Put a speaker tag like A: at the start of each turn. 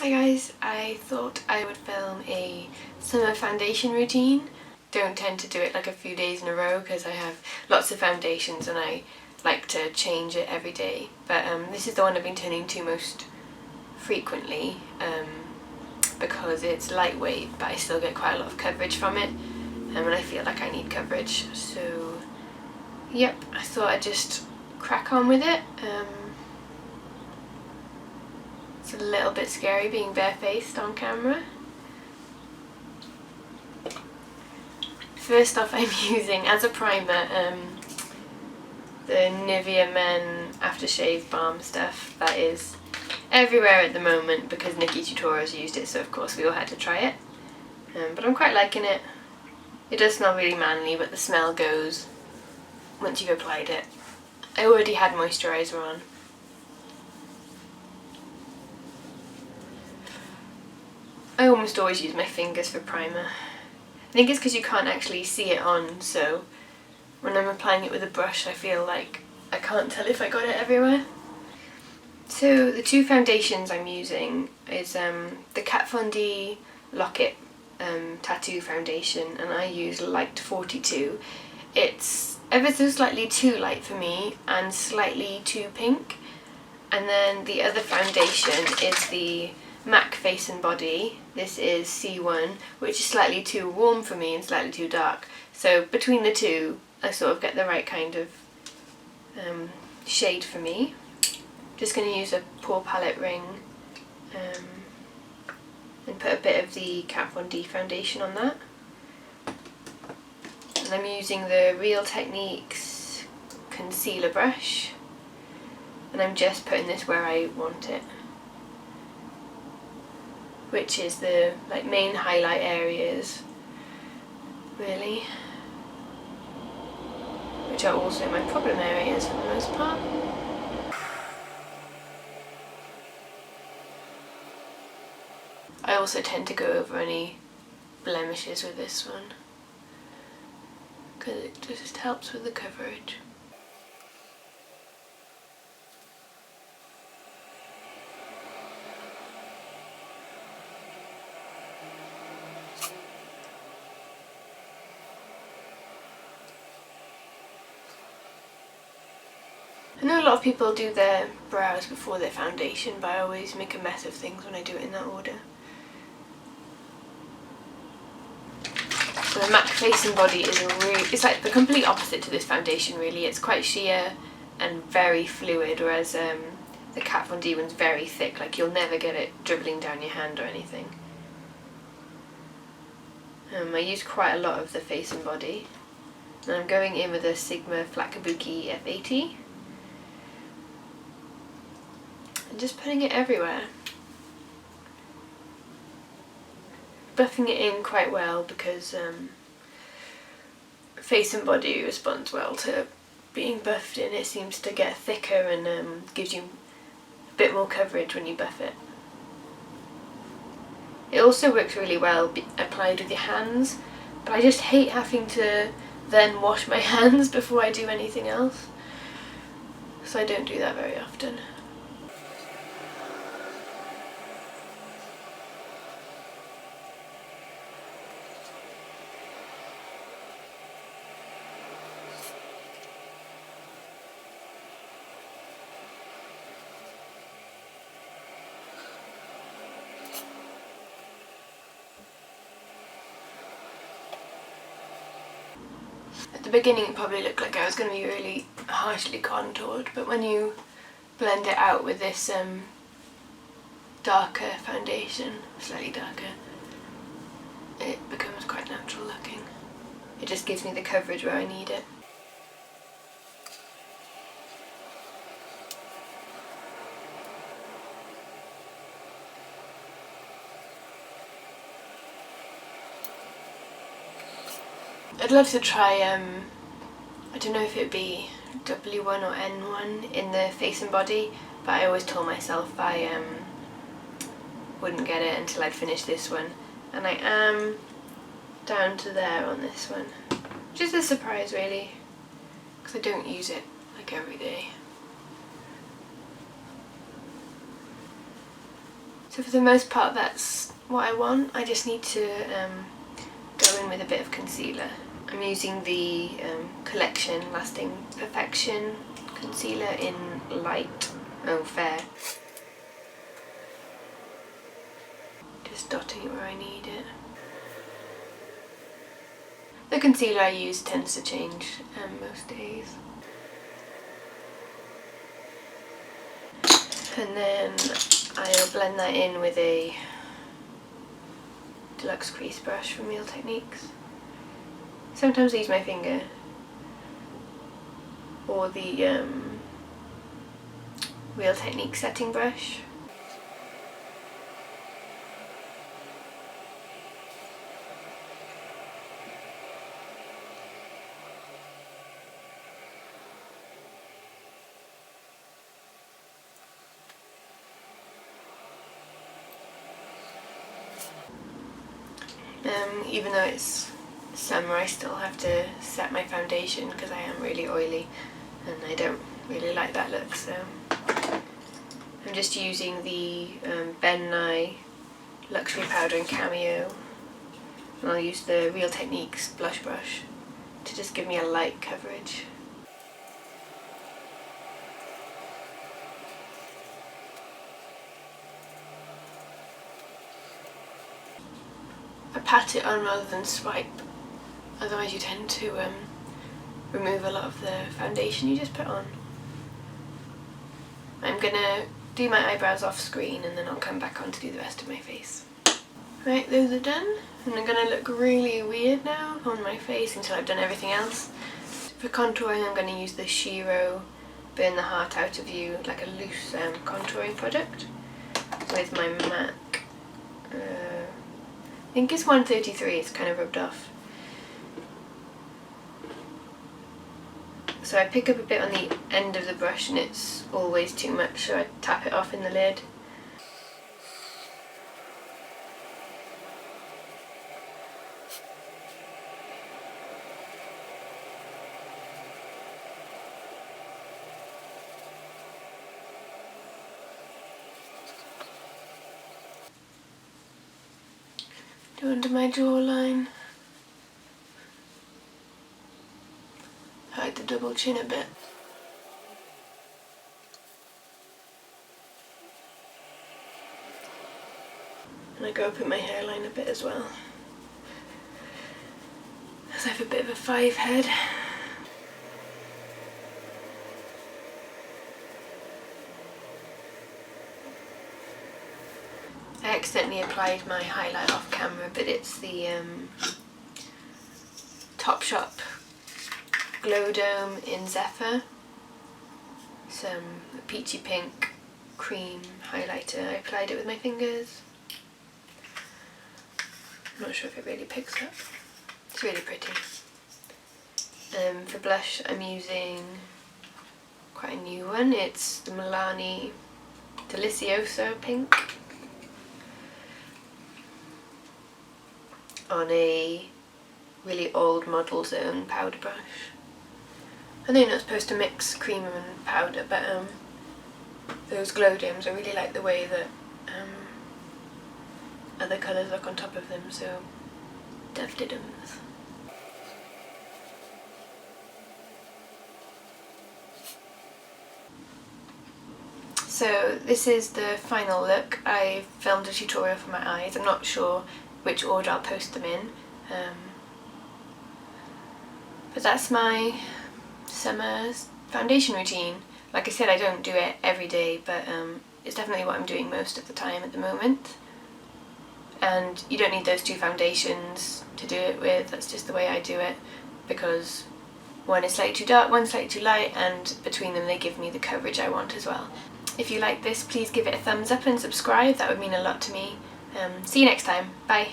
A: Hi guys, I thought I would film a summer foundation routine. Don't tend to do it like a few days in a row because I have lots of foundations and I like to change it every day. But this is the one I've been turning to most frequently because it's lightweight but I still get quite a lot of coverage from it and I feel like I need coverage. So yep, I thought I'd just crack on with it. It's a little bit scary being barefaced on camera. First off, I'm using as a primer the Nivea Men Aftershave Balm stuff that is everywhere at the moment because Nikki Tutorials has used it, so of course we all had to try it. But I'm quite liking it. It does smell really manly, but the smell goes once you've applied it. I already had moisturiser on. I almost always use my fingers for primer. I think it's because you can't actually see it on, so when I'm applying it with a brush I feel like I can't tell if I got it everywhere. So the two foundations I'm using is the Kat Von D Lock-It Tattoo Foundation, and I use Light 42. It's ever so slightly too light for me and slightly too pink. And then the other foundation is the MAC Face and Body. This is C1, which is slightly too warm for me and slightly too dark. So between the two, I sort of get the right kind of shade for me. Just going to use a Pore Palette ring and put a bit of the Kat Von D foundation on that. And I'm using the Real Techniques concealer brush, and I'm just putting this where I want it, which is the main highlight areas really, which are also my problem areas for the most part. I also tend to go over any blemishes with this one because it just helps with the coverage. I know a lot of people do their brows before their foundation, but I always make a mess of things when I do it in that order. So the MAC Face and Body is it's like the complete opposite to this foundation really. It's quite sheer and very fluid, whereas the Kat Von D one's very thick, like you'll never get it dribbling down your hand or anything. I use quite a lot of the Face and Body, and I'm going in with a Sigma Flat Kabuki F80 and just putting it everywhere. Buffing it in quite well because Face and Body responds well to being buffed in. It seems to get thicker and gives you a bit more coverage when you buff it. It also works really well applied with your hands, but I just hate having to then wash my hands before I do anything else, so I don't do that very often. At the beginning it probably looked like I was going to be really harshly contoured, but when you blend it out with this darker foundation, slightly darker, it becomes quite natural looking. It just gives me the coverage where I need it. I'd love to try, I don't know if it would be W1 or N1 in the Face and Body, but I always told myself I wouldn't get it until I'd finished this one, and I am down to there on this one, which is a surprise really, because I don't use it like every day. So for the most part that's what I want. I just need to go in with a bit of concealer. I'm using the Collection Lasting Perfection concealer in light, fair. Just dotting it where I need it. The concealer I use tends to change most days. And then I'll blend that in with a Deluxe Crease brush from Real Techniques. Sometimes I use my finger or the Real Techniques setting brush. Even though it's summer, I still have to set my foundation because I am really oily and I don't really like that look, so I'm just using the Ben Nye Luxury Powder in Cameo, and I'll use the Real Techniques blush brush to just give me a light coverage. I pat it on rather than swipe, otherwise you tend to remove a lot of the foundation you just put on. I'm gonna do my eyebrows off screen and then I'll come back on to do the rest of my face. Right, those are done, and they're gonna look really weird now on my face until I've done everything else. For contouring I'm gonna use the Shiro Burn the Heart Out of You, like a loose contouring product with my MAC. I think it's 133, it's kind of rubbed off. So I pick up a bit on the end of the brush and it's always too much, so I tap it off in the lid. Do under my jawline. Hide the double chin a bit. And I go up in my hairline a bit as well, as I have a bit of a 5 head. I accidentally applied my highlight off camera, but it's the Topshop Glow Dome in Zephyr. Some peachy pink cream highlighter. I applied it with my fingers. I'm not sure if it really picks up. It's really pretty. For blush I'm using quite a new one. It's the Milani Delicioso pink on a really old Model's Own powder brush. I know you're not supposed to mix creamer and powder, but those glow domes, I really like the way that other colours look on top of them, so Dev Diddums. So this is the final look. I filmed a tutorial for my eyes. I'm not sure which order I'll post them in, but that's my summer foundation routine. Like I said, I don't do it every day, but it's definitely what I'm doing most of the time at the moment. And you don't need those two foundations to do it with, that's just the way I do it, because one is slightly too dark, one's slightly too light, and between them they give me the coverage I want as well. If you like this, please give it a thumbs up and subscribe, that would mean a lot to me. See you next time, bye!